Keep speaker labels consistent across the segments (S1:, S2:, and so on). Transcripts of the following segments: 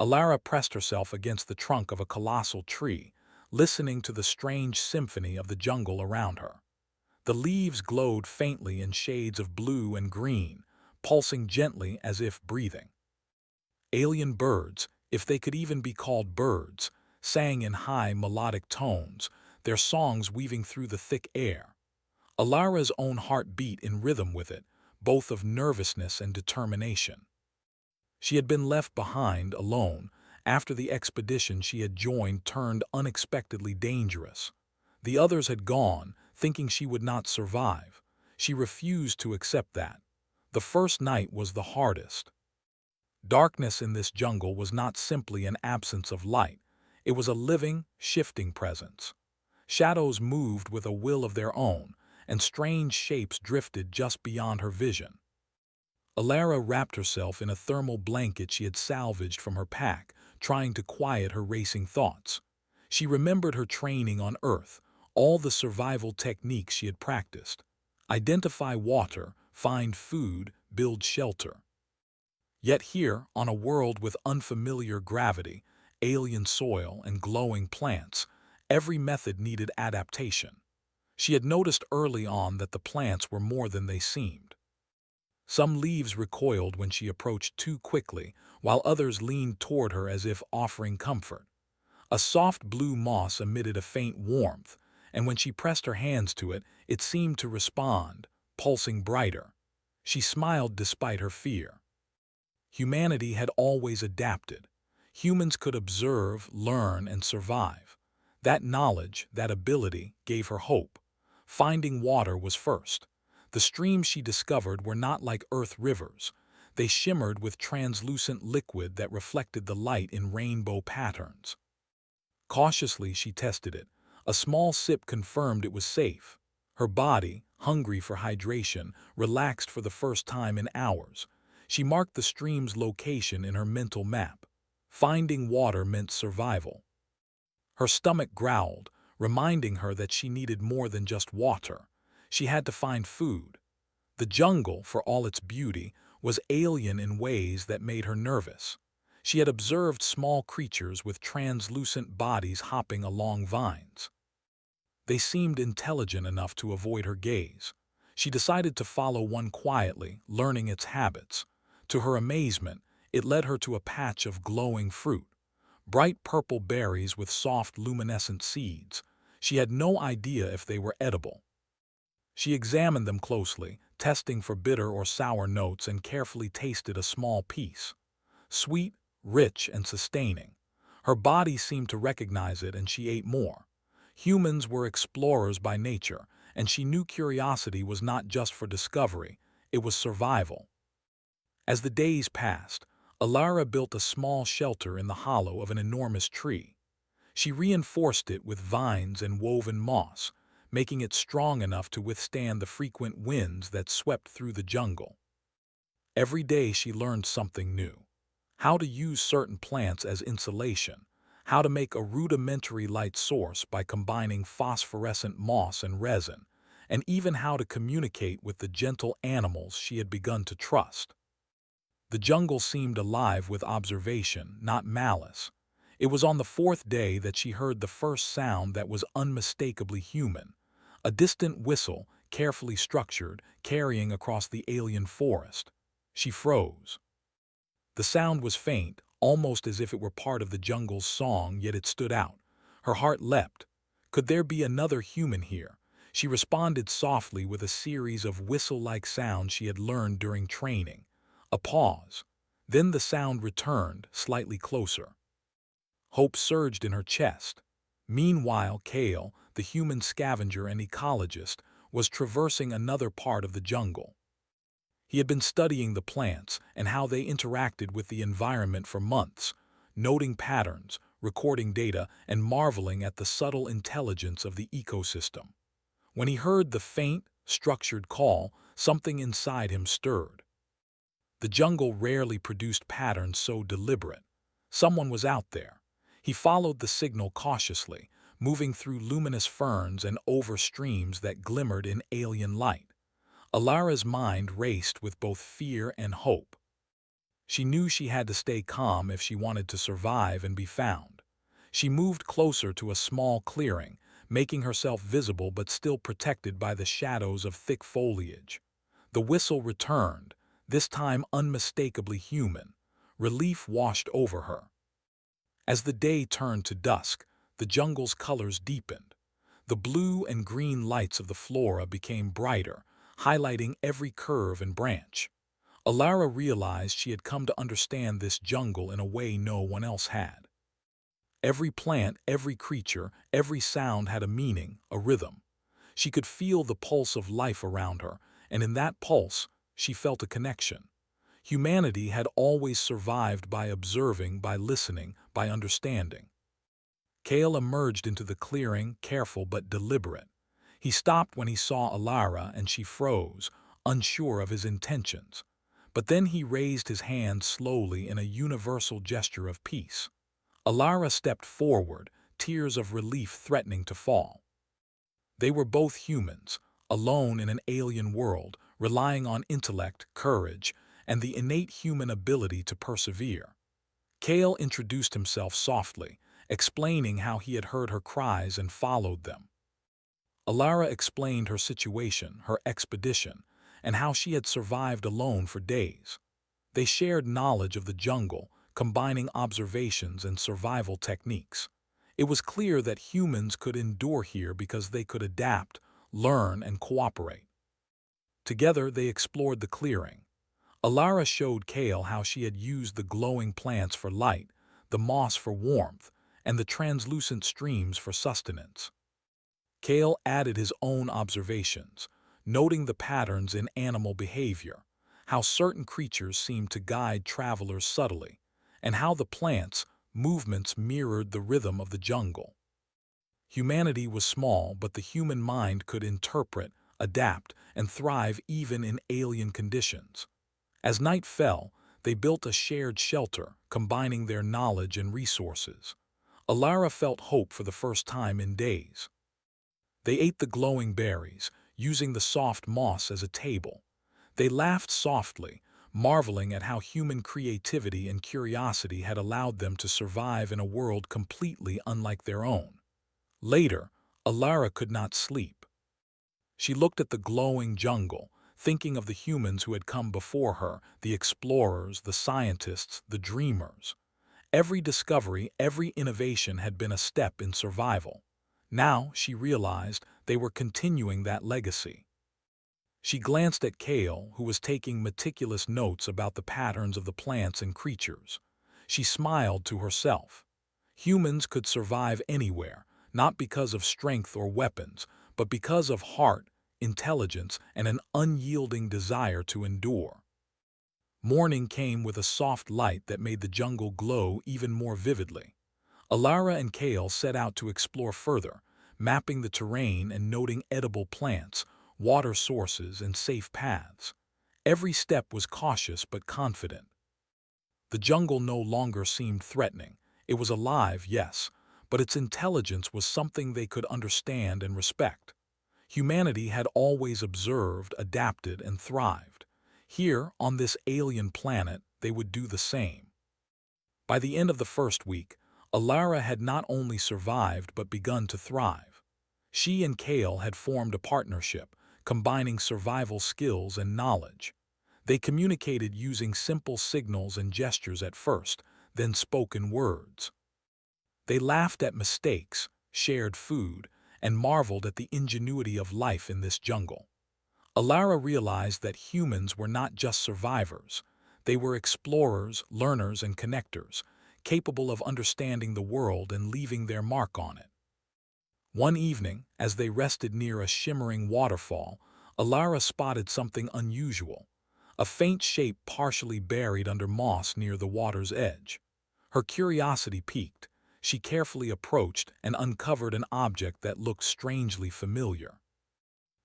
S1: Alara pressed herself against the trunk of a colossal tree, listening to the strange symphony of the jungle around her. The leaves glowed faintly in shades of blue and green, pulsing gently as if breathing. Alien birds, if they could even be called birds, sang in high melodic tones, their songs weaving through the thick air. Alara's own heart beat in rhythm with it, both of nervousness and determination. She had been left behind, alone, after the expedition she had joined turned unexpectedly dangerous. The others had gone, thinking she would not survive. She refused to accept that. The first night was the hardest. Darkness in this jungle was not simply an absence of light. It was a living, shifting presence. Shadows moved with a will of their own, and strange shapes drifted just beyond her vision. Alara wrapped herself in a thermal blanket she had salvaged from her pack, trying to quiet her racing thoughts. She remembered her training on Earth, all the survival techniques she had practiced. Identify water, find food, build shelter. Yet here, on a world with unfamiliar gravity, alien soil, and glowing plants, every method needed adaptation. She had noticed early on that the plants were more than they seemed. Some leaves recoiled when she approached too quickly, while others leaned toward her as if offering comfort. A soft blue moss emitted a faint warmth, and when she pressed her hands to it, it seemed to respond, pulsing brighter. She smiled despite her fear. Humanity had always adapted. Humans could observe, learn, and survive. That knowledge, that ability, gave her hope. Finding water was first. The streams she discovered were not like earth rivers. They shimmered with translucent liquid that reflected the light in rainbow patterns. Cautiously she tested it. A small sip confirmed it was safe. Her body, hungry for hydration, relaxed for the first time in hours. She marked the stream's location in her mental map. Finding water meant survival. Her stomach growled, reminding her that she needed more than just water. She had to find food. The jungle, for all its beauty, was alien in ways that made her nervous. She had observed small creatures with translucent bodies hopping along vines. They seemed intelligent enough to avoid her gaze. She decided to follow one quietly, learning its habits. To her amazement, it led her to a patch of glowing fruit. Bright purple berries with soft luminescent seeds. She had no idea if they were edible. She examined them closely, testing for bitter or sour notes, and carefully tasted a small piece. Sweet, rich, and sustaining. Her body seemed to recognize it, and she ate more. Humans were explorers by nature, and she knew curiosity was not just for discovery, it was survival. As the days passed, Alara built a small shelter in the hollow of an enormous tree. She reinforced it with vines and woven moss, making it strong enough to withstand the frequent winds that swept through the jungle. Every day she learned something new. How to use certain plants as insulation, how to make a rudimentary light source by combining phosphorescent moss and resin, and even how to communicate with the gentle animals she had begun to trust. The jungle seemed alive with observation, not malice. It was on the fourth day that she heard the first sound that was unmistakably human, a distant whistle, carefully structured, carrying across the alien forest. She froze. The sound was faint, almost as if it were part of the jungle's song, yet it stood out. Her heart leapt. Could there be another human here? She responded softly with a series of whistle-like sounds she had learned during training. A pause. Then the sound returned, slightly closer. Hope surged in her chest. Meanwhile, Kale, the human scavenger and ecologist, was traversing another part of the jungle. He had been studying the plants and how they interacted with the environment for months, noting patterns, recording data, and marveling at the subtle intelligence of the ecosystem. When he heard the faint, structured call, something inside him stirred. The jungle rarely produced patterns so deliberate. Someone was out there. He followed the signal cautiously, moving through luminous ferns and over streams that glimmered in alien light. Alara's mind raced with both fear and hope. She knew she had to stay calm if she wanted to survive and be found. She moved closer to a small clearing, making herself visible but still protected by the shadows of thick foliage. The whistle returned, this time unmistakably human. Relief washed over her. As the day turned to dusk, the jungle's colors deepened. The blue and green lights of the flora became brighter, highlighting every curve and branch. Alara realized she had come to understand this jungle in a way no one else had. Every plant, every creature, every sound had a meaning, a rhythm. She could feel the pulse of life around her, and in that pulse, she felt a connection. Humanity had always survived by observing, by listening, by understanding. Kale emerged into the clearing, careful but deliberate. He stopped when he saw Alara and she froze, unsure of his intentions. But then he raised his hand slowly in a universal gesture of peace. Alara stepped forward, tears of relief threatening to fall. They were both humans, alone in an alien world, relying on intellect, courage, and the innate human ability to persevere. Kale introduced himself softly, explaining how he had heard her cries and followed them. Alara explained her situation, her expedition, and how she had survived alone for days. They shared knowledge of the jungle, combining observations and survival techniques. It was clear that humans could endure here because they could adapt, learn, and cooperate. Together, they explored the clearing. Alara showed Kale how she had used the glowing plants for light, the moss for warmth, and the translucent streams for sustenance. Kale added his own observations, noting the patterns in animal behavior, how certain creatures seemed to guide travelers subtly, and how the plants' movements mirrored the rhythm of the jungle. Humanity was small, but the human mind could interpret, adapt, and thrive even in alien conditions. As night fell, they built a shared shelter, combining their knowledge and resources. Alara felt hope for the first time in days. They ate the glowing berries, using the soft moss as a table. They laughed softly, marveling at how human creativity and curiosity had allowed them to survive in a world completely unlike their own. Later, Alara could not sleep. She looked at the glowing jungle, thinking of the humans who had come before her, the explorers, the scientists, the dreamers. Every discovery, every innovation had been a step in survival. Now, she realized, they were continuing that legacy. She glanced at Kale, who was taking meticulous notes about the patterns of the plants and creatures. She smiled to herself. Humans could survive anywhere, not because of strength or weapons, but because of heart, intelligence, and an unyielding desire to endure. Morning came with a soft light that made the jungle glow even more vividly. Alara and Kale set out to explore further, mapping the terrain and noting edible plants, water sources, and safe paths. Every step was cautious but confident. The jungle no longer seemed threatening. It was alive, yes, but its intelligence was something they could understand and respect. Humanity had always observed, adapted, and thrived. Here, on this alien planet, they would do the same. By the end of the first week, Alara had not only survived but begun to thrive. She and Kale had formed a partnership, combining survival skills and knowledge. They communicated using simple signals and gestures at first, then spoken words. They laughed at mistakes, shared food, and marveled at the ingenuity of life in this jungle. Alara realized that humans were not just survivors. They were explorers, learners, and connectors, capable of understanding the world and leaving their mark on it. One evening, as they rested near a shimmering waterfall, Alara spotted something unusual, a faint shape partially buried under moss near the water's edge. Her curiosity piqued. She carefully approached and uncovered an object that looked strangely familiar.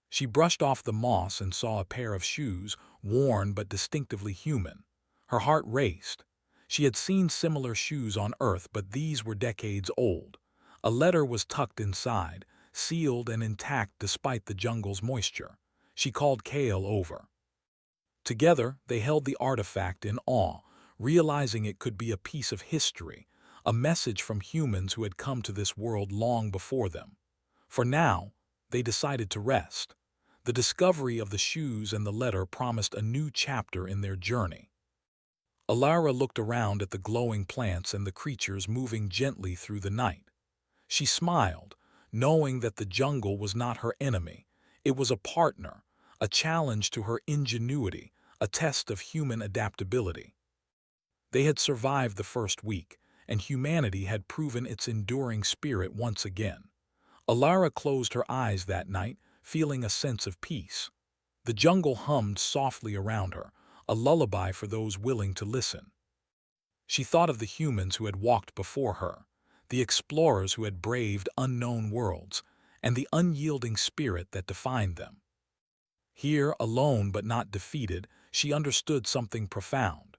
S1: She brushed off the moss and saw a pair of shoes, worn but distinctively human. Her heart raced. She had seen similar shoes on Earth, but these were decades old. A letter was tucked inside, sealed and intact despite the jungle's moisture. She called Kale over. Together, they held the artifact in awe, realizing it could be a piece of history, a message from humans who had come to this world long before them. For now, they decided to rest. The discovery of the shoes and the letter promised a new chapter in their journey. Alara looked around at the glowing plants and the creatures moving gently through the night. She smiled, knowing that the jungle was not her enemy. It was a partner, a challenge to her ingenuity, a test of human adaptability. They had survived the first week, and humanity had proven its enduring spirit once again. Alara closed her eyes that night, feeling a sense of peace. The jungle hummed softly around her, a lullaby for those willing to listen. She thought of the humans who had walked before her, the explorers who had braved unknown worlds, and the unyielding spirit that defined them. Here, alone but not defeated, she understood something profound.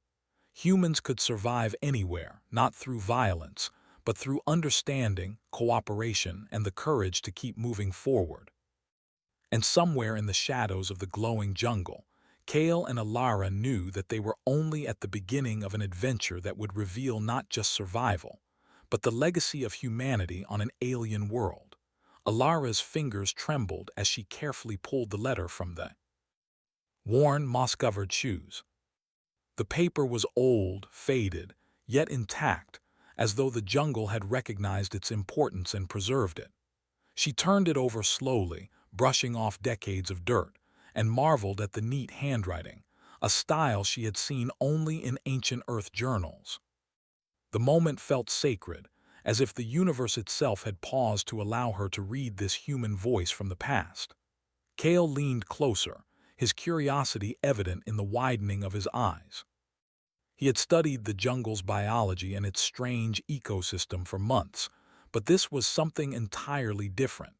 S1: Humans could survive anywhere, not through violence, but through understanding, cooperation, and the courage to keep moving forward. And somewhere in the shadows of the glowing jungle, Kale and Alara knew that they were only at the beginning of an adventure that would reveal not just survival, but the legacy of humanity on an alien world. Alara's fingers trembled as she carefully pulled the letter from the worn, moss-covered shoes. The paper was old, faded, yet intact, as though the jungle had recognized its importance and preserved it. She turned it over slowly, brushing off decades of dirt, and marveled at the neat handwriting, a style she had seen only in ancient Earth journals. The moment felt sacred, as if the universe itself had paused to allow her to read this human voice from the past. Kale leaned closer, his curiosity evident in the widening of his eyes. He had studied the jungle's biology and its strange ecosystem for months, but this was something entirely different.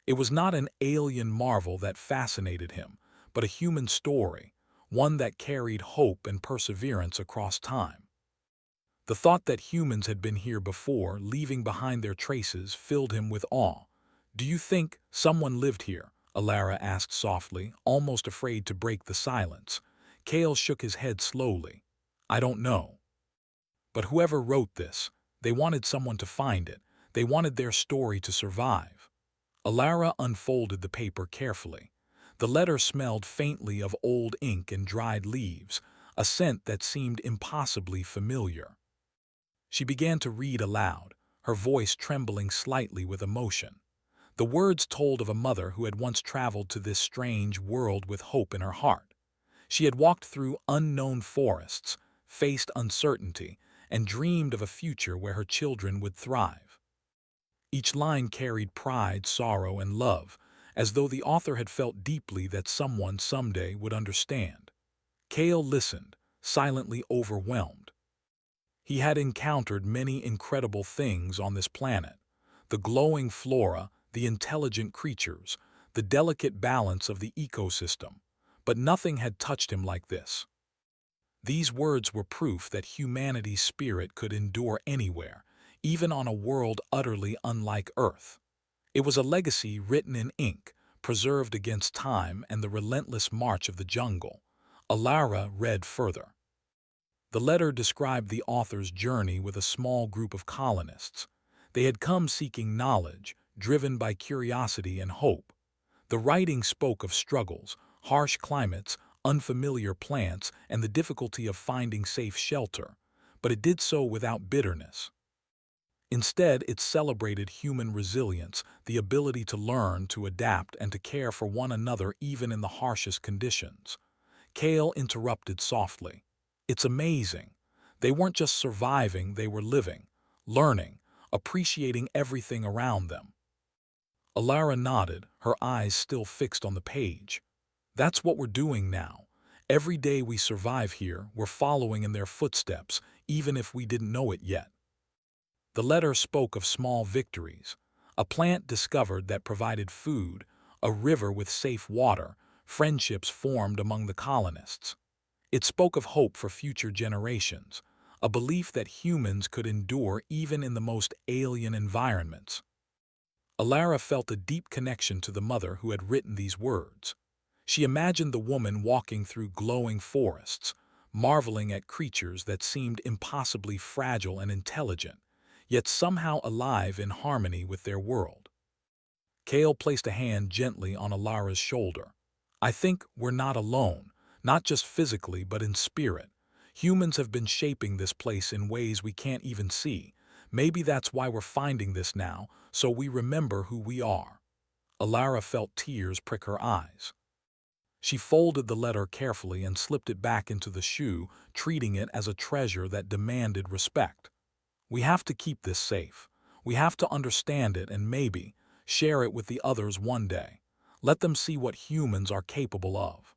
S1: It was not an alien marvel that fascinated him, but a human story, one that carried hope and perseverance across time. The thought that humans had been here before, leaving behind their traces, filled him with awe. "Do you think someone lived here?" Alara asked softly, almost afraid to break the silence. Kale shook his head slowly. "I don't know. But whoever wrote this, they wanted someone to find it. They wanted their story to survive." Alara unfolded the paper carefully. The letter smelled faintly of old ink and dried leaves, a scent that seemed impossibly familiar. She began to read aloud, her voice trembling slightly with emotion. The words told of a mother who had once traveled to this strange world with hope in her heart. She had walked through unknown forests, faced uncertainty, and dreamed of a future where her children would thrive. Each line carried pride, sorrow, and love, as though the author had felt deeply that someone someday would understand. Kale listened, silently overwhelmed. He had encountered many incredible things on this planet: the glowing flora, the intelligent creatures, the delicate balance of the ecosystem, but nothing had touched him like this. These words were proof that humanity's spirit could endure anywhere, even on a world utterly unlike Earth. It was a legacy written in ink, preserved against time and the relentless march of the jungle. Alara read further. The letter described the author's journey with a small group of colonists. They had come seeking knowledge, driven by curiosity and hope. The writing spoke of struggles, harsh climates, unfamiliar plants, and the difficulty of finding safe shelter, but it did so without bitterness. Instead, it celebrated human resilience, the ability to learn, to adapt, and to care for one another even in the harshest conditions. Kale interrupted softly. "It's amazing. They weren't just surviving, they were living, learning, appreciating everything around them." Alara nodded, her eyes still fixed on the page. "That's what we're doing now. Every day we survive here, we're following in their footsteps, even if we didn't know it yet." The letter spoke of small victories: a plant discovered that provided food, a river with safe water, friendships formed among the colonists. It spoke of hope for future generations, a belief that humans could endure even in the most alien environments. Alara felt a deep connection to the mother who had written these words. She imagined the woman walking through glowing forests, marveling at creatures that seemed impossibly fragile and intelligent, yet somehow alive in harmony with their world. Kale placed a hand gently on Alara's shoulder. I think we're not alone, not just physically but in spirit. Humans have been shaping this place in ways we can't even see. Maybe that's why we're finding this now, so we remember who we are. Alara felt tears prick her eyes. She folded the letter carefully and slipped it back into the shoe, treating it as a treasure that demanded respect. We have to keep this safe. We have to understand it and maybe share it with the others one day. Let them see what humans are capable of.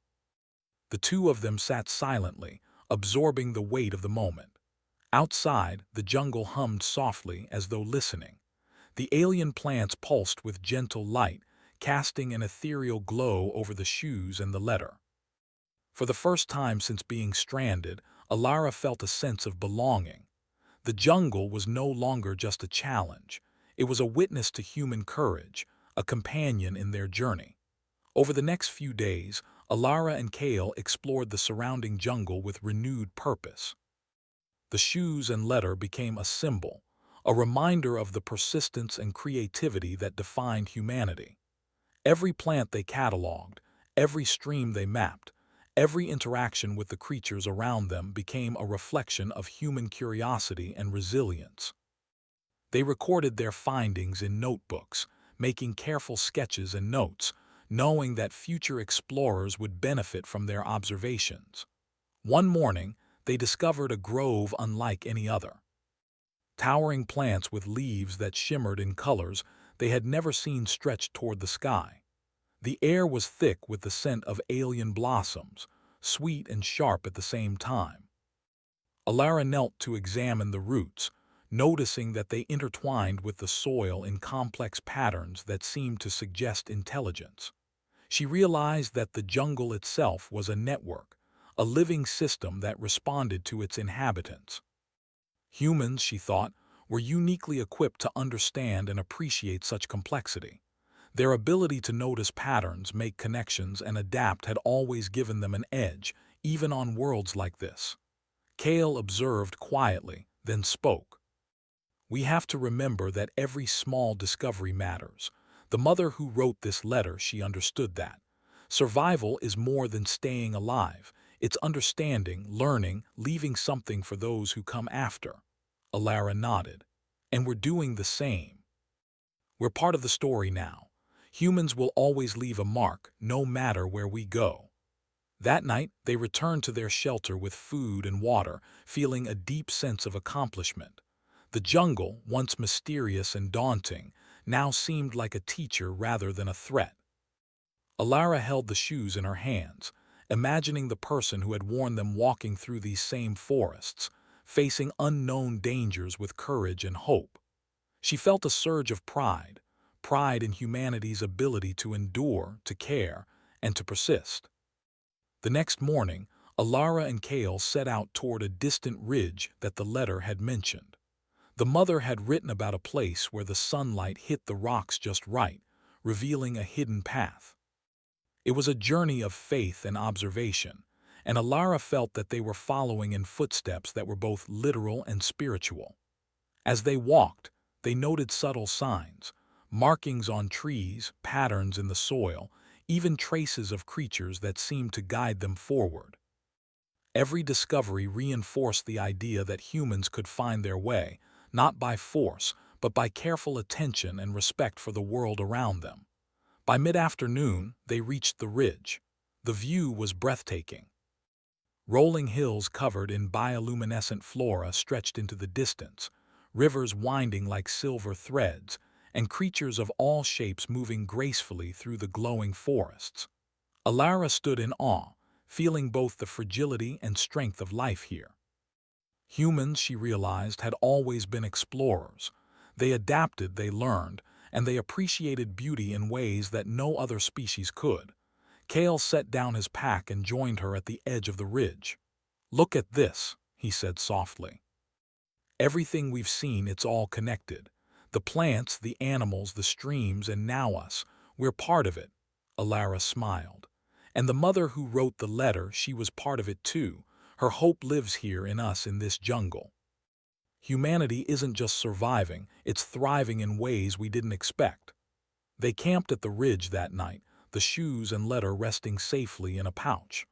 S1: The two of them sat silently, absorbing the weight of the moment. Outside, the jungle hummed softly as though listening. The alien plants pulsed with gentle light, casting an ethereal glow over the shoes and the letter. For the first time since being stranded, Alara felt a sense of belonging. The jungle was no longer just a challenge. It was a witness to human courage, a companion in their journey. Over the next few days, Alara and Kale explored the surrounding jungle with renewed purpose. The shoes and letter became a symbol, a reminder of the persistence and creativity that defined humanity. Every plant they cataloged, every stream they mapped, every interaction with the creatures around them became a reflection of human curiosity and resilience. They recorded their findings in notebooks, making careful sketches and notes, knowing that future explorers would benefit from their observations. One morning, they discovered a grove unlike any other. Towering plants with leaves that shimmered in colors they had never seen stretched toward the sky. The air was thick with the scent of alien blossoms, sweet and sharp at the same time. Alara knelt to examine the roots, noticing that they intertwined with the soil in complex patterns that seemed to suggest intelligence. She realized that the jungle itself was a network, a living system that responded to its inhabitants. Humans, she thought, were uniquely equipped to understand and appreciate such complexity. Their ability to notice patterns, make connections, and adapt had always given them an edge, even on worlds like this. Kale observed quietly, then spoke. We have to remember that every small discovery matters. The mother who wrote this letter, she understood that. Survival is more than staying alive. It's understanding, learning, leaving something for those who come after. Alara nodded. And we're doing the same. We're part of the story now. Humans will always leave a mark, no matter where we go. That night, they returned to their shelter with food and water, feeling a deep sense of accomplishment. The jungle, once mysterious and daunting, now seemed like a teacher rather than a threat. Alara held the shoes in her hands, imagining the person who had worn them walking through these same forests, facing unknown dangers with courage and hope. She felt a surge of pride, pride in humanity's ability to endure, to care, and to persist. The next morning, Alara and Kale set out toward a distant ridge that the letter had mentioned. The mother had written about a place where the sunlight hit the rocks just right, revealing a hidden path. It was a journey of faith and observation, and Alara felt that they were following in footsteps that were both literal and spiritual. As they walked, they noted subtle signs, markings on trees, patterns in the soil, even traces of creatures that seemed to guide them forward. Every discovery reinforced the idea that humans could find their way, not by force, but by careful attention and respect for the world around them. By mid-afternoon, they reached the ridge. The view was breathtaking. Rolling hills covered in bioluminescent flora stretched into the distance, rivers winding like silver threads, and creatures of all shapes moving gracefully through the glowing forests. Alara stood in awe, feeling both the fragility and strength of life here. Humans, she realized, had always been explorers. They adapted, they learned, and they appreciated beauty in ways that no other species could. Kale set down his pack and joined her at the edge of the ridge. "Look at this," he said softly. "Everything we've seen, it's all connected. The plants, the animals, the streams, and now us. We're part of it." Alara smiled. And the mother who wrote the letter, she was part of it too, Her hope lives here in us in this jungle. Humanity isn't just surviving, it's thriving in ways we didn't expect. They camped at the ridge that night, the shoes and letter resting safely in a pouch.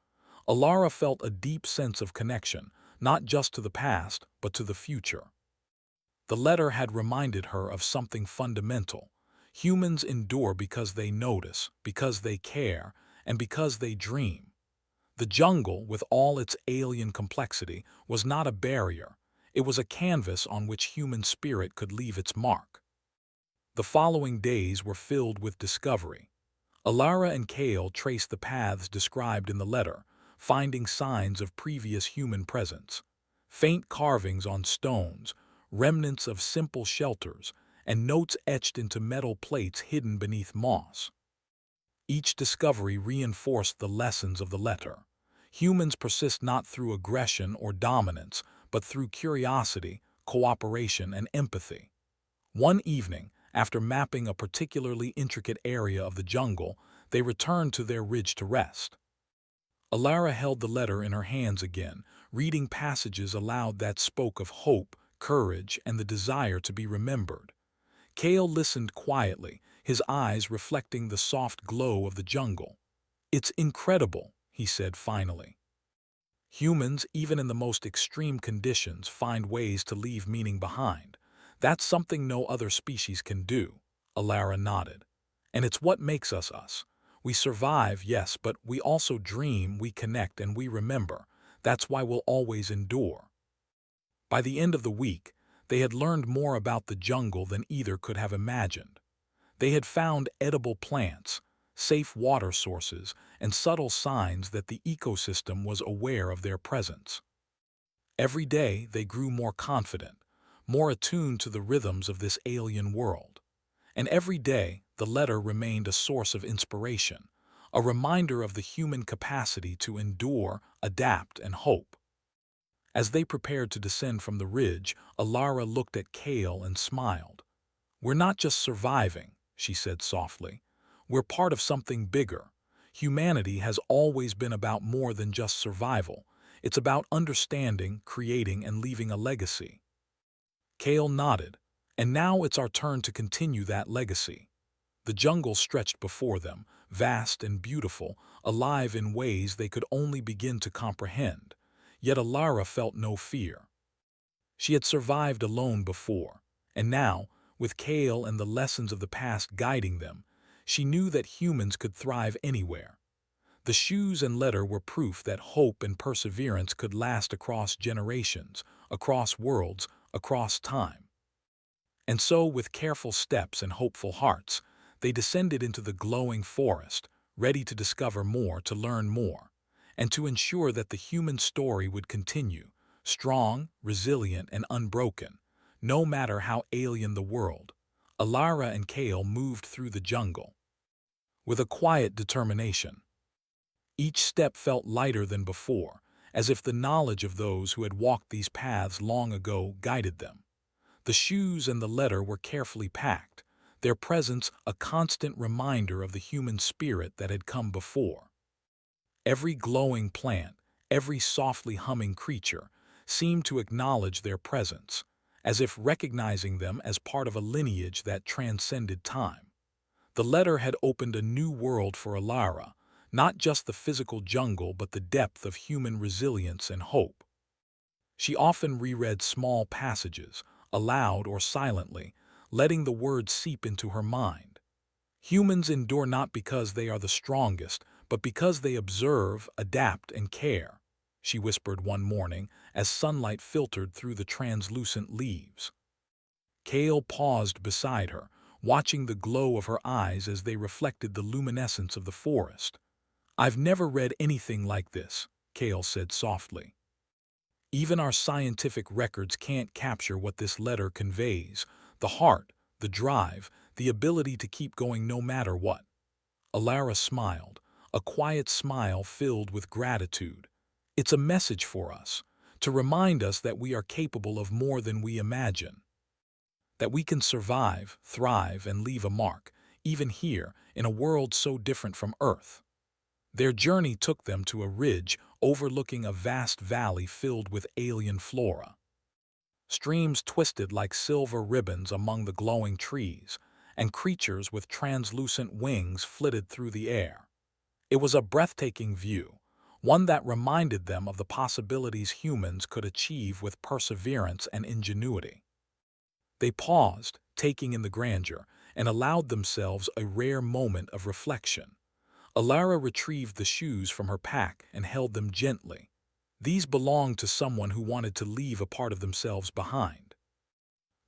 S1: Alara felt a deep sense of connection, not just to the past, but to the future. The letter had reminded her of something fundamental. Humans endure because they notice, because they care, and because they dream. The jungle, with all its alien complexity, was not a barrier. It was a canvas on which human spirit could leave its mark. The following days were filled with discovery. Alara and Kale traced the paths described in the letter, finding signs of previous human presence. Faint carvings on stones, remnants of simple shelters, and notes etched into metal plates hidden beneath moss. Each discovery reinforced the lessons of the letter. Humans persist not through aggression or dominance, but through curiosity, cooperation, and empathy. One evening, after mapping a particularly intricate area of the jungle, they returned to their ridge to rest. Alara held the letter in her hands again, reading passages aloud that spoke of hope, courage, and the desire to be remembered. Kale listened quietly, his eyes reflecting the soft glow of the jungle. "It's incredible," he said finally. "Humans, even in the most extreme conditions, find ways to leave meaning behind. That's something no other species can do." Alara nodded. "And it's what makes us us. We survive, yes, but we also dream, we connect, and we remember. That's why we'll always endure." By the end of the week, they had learned more about the jungle than either could have imagined. They had found edible plants, safe water sources, and subtle signs that the ecosystem was aware of their presence. Every day they grew more confident, more attuned to the rhythms of this alien world. And every day the letter remained a source of inspiration, a reminder of the human capacity to endure, adapt, and hope. As they prepared to descend from the ridge, Alara looked at Kale and smiled. "We're not just surviving," she said softly. "We're part of something bigger. Humanity has always been about more than just survival. It's about understanding, creating, and leaving a legacy." Kale nodded. "And now it's our turn to continue that legacy." The jungle stretched before them, vast and beautiful, alive in ways they could only begin to comprehend. Yet Alara felt no fear. She had survived alone before, and now, with Kale and the lessons of the past guiding them, she knew that humans could thrive anywhere. The shoes and letter were proof that hope and perseverance could last across generations, across worlds, across time. And so, with careful steps and hopeful hearts, they descended into the glowing forest, ready to discover more, to learn more, and to ensure that the human story would continue, strong, resilient, and unbroken, no matter how alien the world. Alara and Kale moved through the jungle with a quiet determination. Each step felt lighter than before, as if the knowledge of those who had walked these paths long ago guided them. The shoes and the letter were carefully packed, their presence a constant reminder of the human spirit that had come before. Every glowing plant, every softly humming creature, seemed to acknowledge their presence, as if recognizing them as part of a lineage that transcended time. The letter had opened a new world for Alara, not just the physical jungle but the depth of human resilience and hope. She often reread small passages, aloud or silently, letting the words seep into her mind. "Humans endure not because they are the strongest, but because they observe, adapt, and care," she whispered one morning as sunlight filtered through the translucent leaves. Kale paused beside her, watching the glow of her eyes as they reflected the luminescence of the forest. "I've never read anything like this," Kale said softly. "Even our scientific records can't capture what this letter conveys: the heart, the drive, the ability to keep going no matter what." Alara smiled, a quiet smile filled with gratitude. "It's a message for us, to remind us that we are capable of more than we imagine, that we can survive, thrive, and leave a mark, even here, in a world so different from Earth." Their journey took them to a ridge overlooking a vast valley filled with alien flora. Streams twisted like silver ribbons among the glowing trees, and creatures with translucent wings flitted through the air. It was a breathtaking view, one that reminded them of the possibilities humans could achieve with perseverance and ingenuity. They paused, taking in the grandeur, and allowed themselves a rare moment of reflection. Alara retrieved the shoes from her pack and held them gently. These belonged to someone who wanted to leave a part of themselves behind.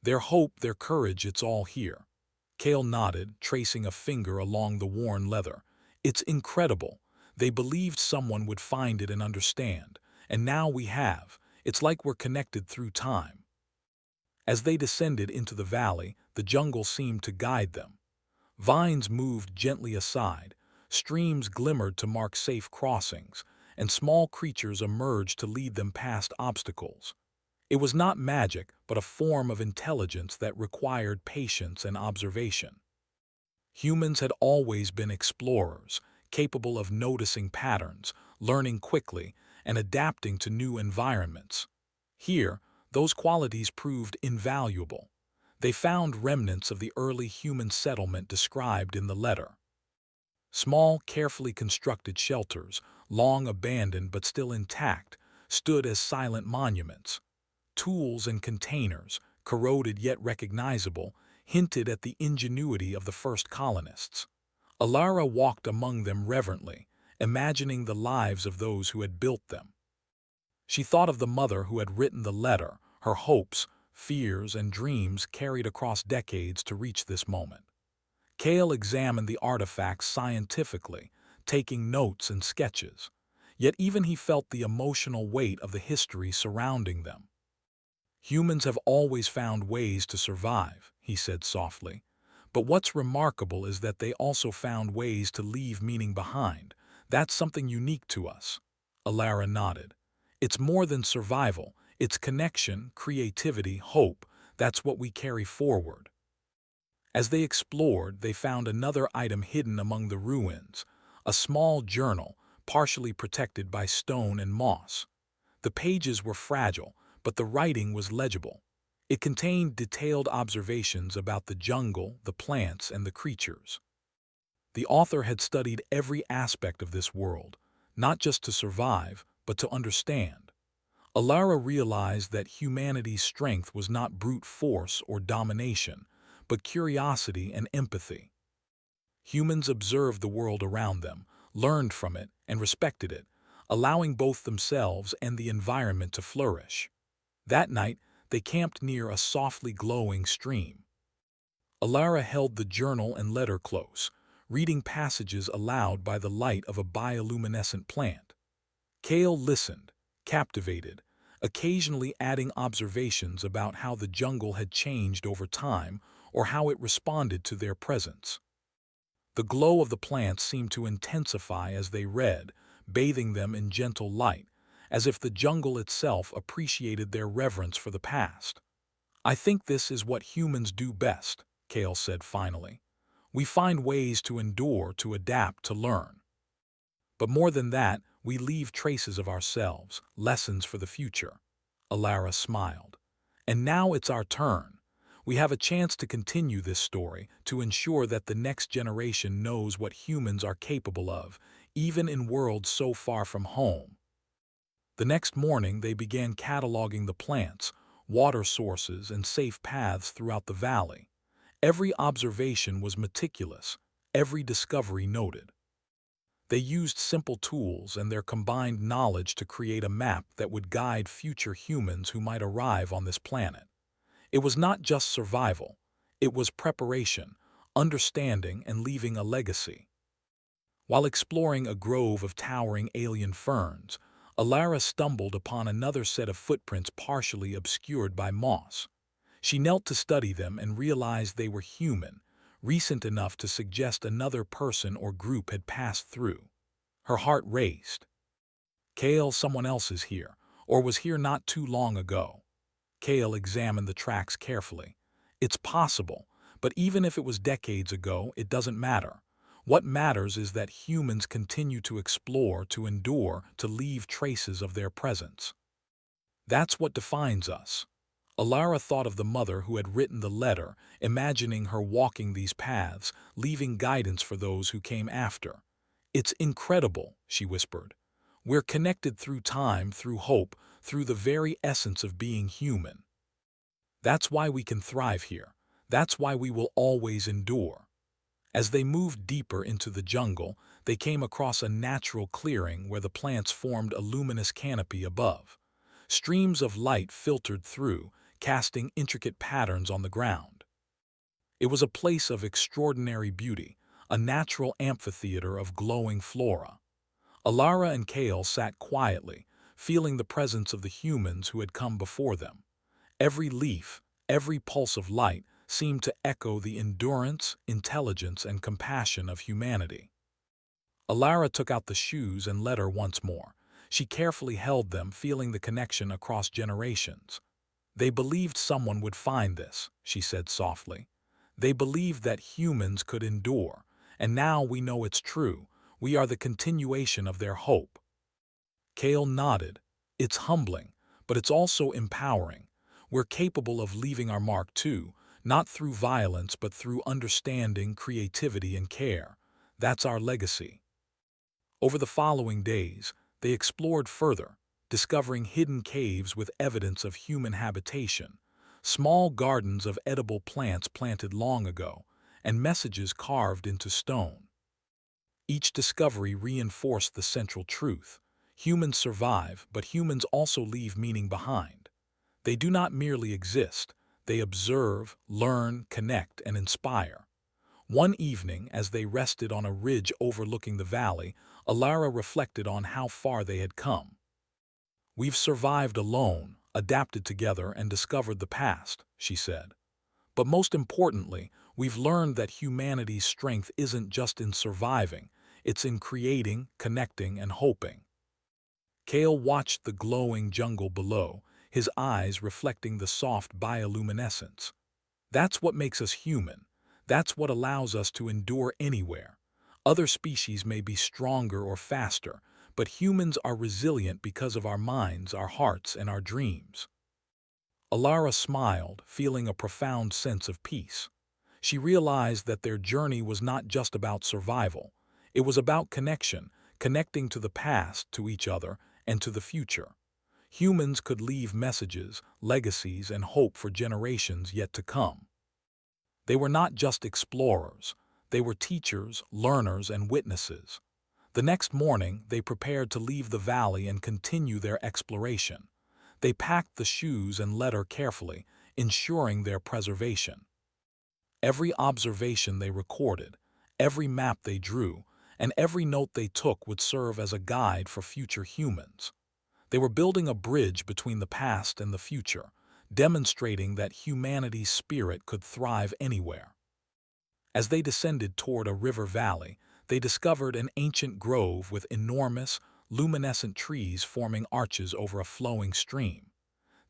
S1: Their hope, their courage, it's all here. Kale nodded, tracing a finger along the worn leather. It's incredible. They believed someone would find it and understand. And now we have. It's like we're connected through time. As they descended into the valley, the jungle seemed to guide them. Vines moved gently aside, streams glimmered to mark safe crossings, and small creatures emerged to lead them past obstacles. It was not magic, but a form of intelligence that required patience and observation. Humans had always been explorers, capable of noticing patterns, learning quickly, and adapting to new environments. Here, those qualities proved invaluable. They found remnants of the early human settlement described in the letter. Small, carefully constructed shelters, long abandoned but still intact, stood as silent monuments. Tools and containers, corroded yet recognizable, hinted at the ingenuity of the first colonists. Alara walked among them reverently, imagining the lives of those who had built them. She thought of the mother who had written the letter, her hopes, fears, and dreams carried across decades to reach this moment. Kale examined the artifacts scientifically, taking notes and sketches. Yet even he felt the emotional weight of the history surrounding them. Humans have always found ways to survive, he said softly. But what's remarkable is that they also found ways to leave meaning behind. That's something unique to us. Alara nodded. It's more than survival. It's connection, creativity, hope. That's what we carry forward. As they explored, they found another item hidden among the ruins, a small journal, partially protected by stone and moss. The pages were fragile, but the writing was legible. It contained detailed observations about the jungle, the plants, and the creatures. The author had studied every aspect of this world, not just to survive, but to understand. Alara realized that humanity's strength was not brute force or domination, but curiosity and empathy. Humans observed the world around them, learned from it, and respected it, allowing both themselves and the environment to flourish. That night, they camped near a softly glowing stream. Alara held the journal and letter close, reading passages aloud by the light of a bioluminescent plant. Kale listened, captivated, occasionally adding observations about how the jungle had changed over time or how it responded to their presence. The glow of the plants seemed to intensify as they read, bathing them in gentle light, as if the jungle itself appreciated their reverence for the past. I think this is what humans do best, Kale said finally. We find ways to endure, to adapt, to learn. But more than that, we leave traces of ourselves, lessons for the future. Alara smiled. And now it's our turn. We have a chance to continue this story, to ensure that the next generation knows what humans are capable of, even in worlds so far from home. The next morning, they began cataloging the plants, water sources, and safe paths throughout the valley. Every observation was meticulous, every discovery noted. They used simple tools and their combined knowledge to create a map that would guide future humans who might arrive on this planet. It was not just survival, it was preparation, understanding, and leaving a legacy. While exploring a grove of towering alien ferns, Alara stumbled upon another set of footprints partially obscured by moss. She knelt to study them and realized they were human, recent enough to suggest another person or group had passed through. Her heart raced. Kale, someone else is here, or was here not too long ago. Kale examined the tracks carefully. It's possible, but even if it was decades ago, it doesn't matter. What matters is that humans continue to explore, to endure, to leave traces of their presence. That's what defines us. Alara thought of the mother who had written the letter, imagining her walking these paths, leaving guidance for those who came after. "It's incredible," she whispered. "We're connected through time, through hope, through the very essence of being human. That's why we can thrive here. That's why we will always endure." As they moved deeper into the jungle, they came across a natural clearing where the plants formed a luminous canopy above. Streams of light filtered through, casting intricate patterns on the ground. It was a place of extraordinary beauty, a natural amphitheater of glowing flora. Alara and Kale sat quietly, feeling the presence of the humans who had come before them. Every leaf, every pulse of light seemed to echo the endurance, intelligence, and compassion of humanity. Alara took out the shoes and led her once more. She carefully held them, feeling the connection across generations. "They believed someone would find this," she said softly. "They believed that humans could endure, and now we know it's true. We are the continuation of their hope." Kale nodded. "It's humbling, but it's also empowering. We're capable of leaving our mark too, not through violence but through understanding, creativity, and care. That's our legacy." Over the following days, they explored further, discovering hidden caves with evidence of human habitation, small gardens of edible plants planted long ago, and messages carved into stone. Each discovery reinforced the central truth: humans survive, but humans also leave meaning behind. They do not merely exist, they observe, learn, connect, and inspire. One evening, as they rested on a ridge overlooking the valley, Alara reflected on how far they had come. "We've survived alone, adapted together, and discovered the past," she said. "But most importantly, we've learned that humanity's strength isn't just in surviving, it's in creating, connecting, and hoping." Kale watched the glowing jungle below, his eyes reflecting the soft bioluminescence. "That's what makes us human. That's what allows us to endure anywhere. Other species may be stronger or faster, but humans are resilient because of our minds, our hearts, and our dreams." Alara smiled, feeling a profound sense of peace. She realized that their journey was not just about survival. It was about connection, connecting to the past, to each other, and to the future. Humans could leave messages, legacies, and hope for generations yet to come. They were not just explorers. They were teachers, learners, and witnesses. The next morning, they prepared to leave the valley and continue their exploration. They packed the shoes and letter carefully, ensuring their preservation. Every observation they recorded, every map they drew, and every note they took would serve as a guide for future humans. They were building a bridge between the past and the future, demonstrating that humanity's spirit could thrive anywhere. As they descended toward a river valley, they discovered an ancient grove with enormous, luminescent trees forming arches over a flowing stream.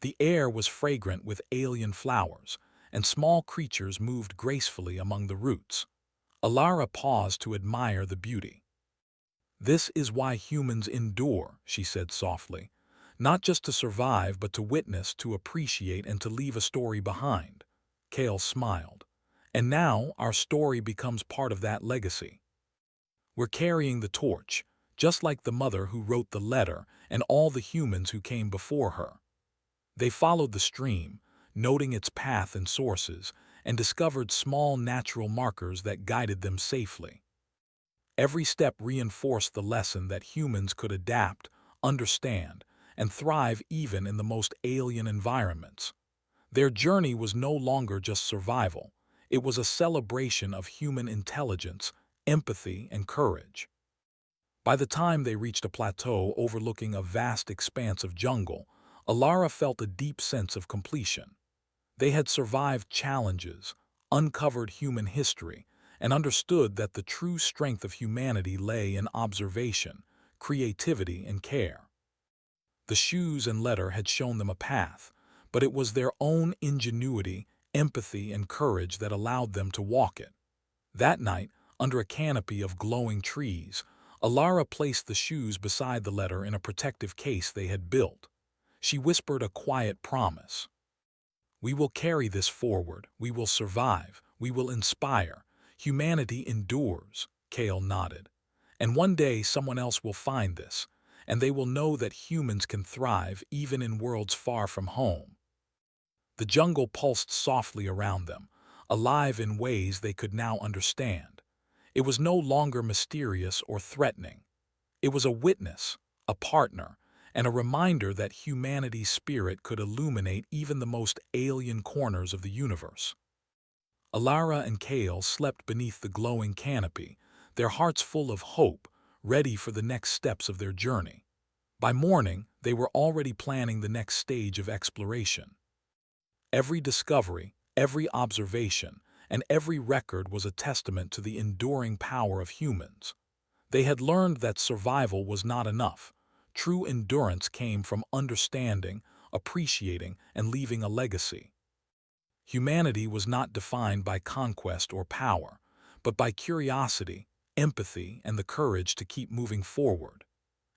S1: The air was fragrant with alien flowers, and small creatures moved gracefully among the roots. Alara paused to admire the beauty. "This is why humans endure," she said softly. "Not just to survive, but to witness, to appreciate, and to leave a story behind." Kale smiled. "And now our story becomes part of that legacy. We're carrying the torch, just like the mother who wrote the letter and all the humans who came before her." They followed the stream, noting its path and sources, and discovered small natural markers that guided them safely. Every step reinforced the lesson that humans could adapt, understand, and thrive even in the most alien environments. Their journey was no longer just survival. It was a celebration of human intelligence, empathy, and courage. By the time they reached a plateau overlooking a vast expanse of jungle, Alara felt a deep sense of completion. They had survived challenges, uncovered human history, and understood that the true strength of humanity lay in observation, creativity, and care. The shoes and letter had shown them a path, but it was their own ingenuity, empathy, and courage that allowed them to walk it. That night, Under a canopy of glowing trees, Alara placed the shoes beside the letter in a protective case they had built. She whispered a quiet promise. "We will carry this forward. We will survive. We will inspire. Humanity endures," Kale nodded. "And one day someone else will find this, and they will know that humans can thrive even in worlds far from home." The jungle pulsed softly around them, alive in ways they could now understand. It was no longer mysterious or threatening. It was a witness, a partner, and a reminder that humanity's spirit could illuminate even the most alien corners of the universe. Alara and Kale slept beneath the glowing canopy, their hearts full of hope, ready for the next steps of their journey. By morning, they were already planning the next stage of exploration. Every discovery, every observation, and every record was a testament to the enduring power of humans. They had learned that survival was not enough. True endurance came from understanding, appreciating, and leaving a legacy. Humanity was not defined by conquest or power, but by curiosity, empathy, and the courage to keep moving forward.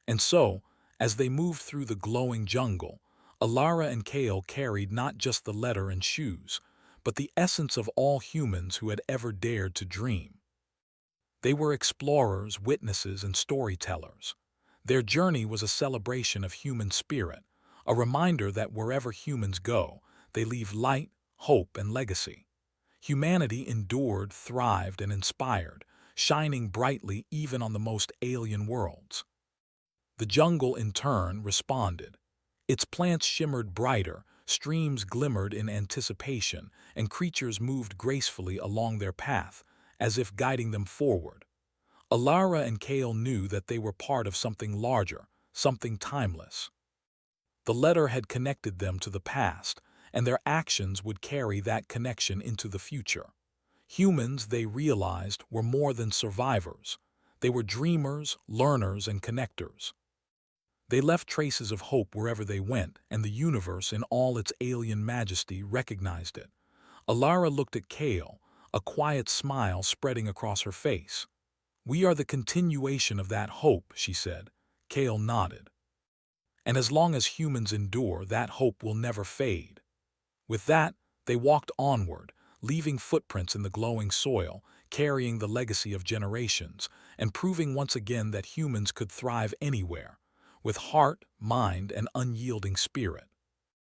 S1: And so, as they moved through the glowing jungle, Alara and Kale carried not just the letter and shoes, but the essence of all humans who had ever dared to dream. They were explorers, witnesses, and storytellers. Their journey was a celebration of human spirit, a reminder that wherever humans go, they leave light, hope, and legacy. Humanity endured, thrived, and inspired, shining brightly even on the most alien worlds. The jungle, in turn, responded. Its plants shimmered brighter, streams glimmered in anticipation, and creatures moved gracefully along their path, as if guiding them forward. Alara and Kale knew that they were part of something larger, something timeless. The letter had connected them to the past, and their actions would carry that connection into the future. Humans, they realized, were more than survivors. They were dreamers, learners, and connectors. They left traces of hope wherever they went, and the universe in all its alien majesty recognized it. Alara looked at Kale, a quiet smile spreading across her face. "We are the continuation of that hope," she said. Kale nodded. "And as long as humans endure, that hope will never fade." With that, they walked onward, leaving footprints in the glowing soil, carrying the legacy of generations, and proving once again that humans could thrive anywhere, with heart, mind, and unyielding spirit.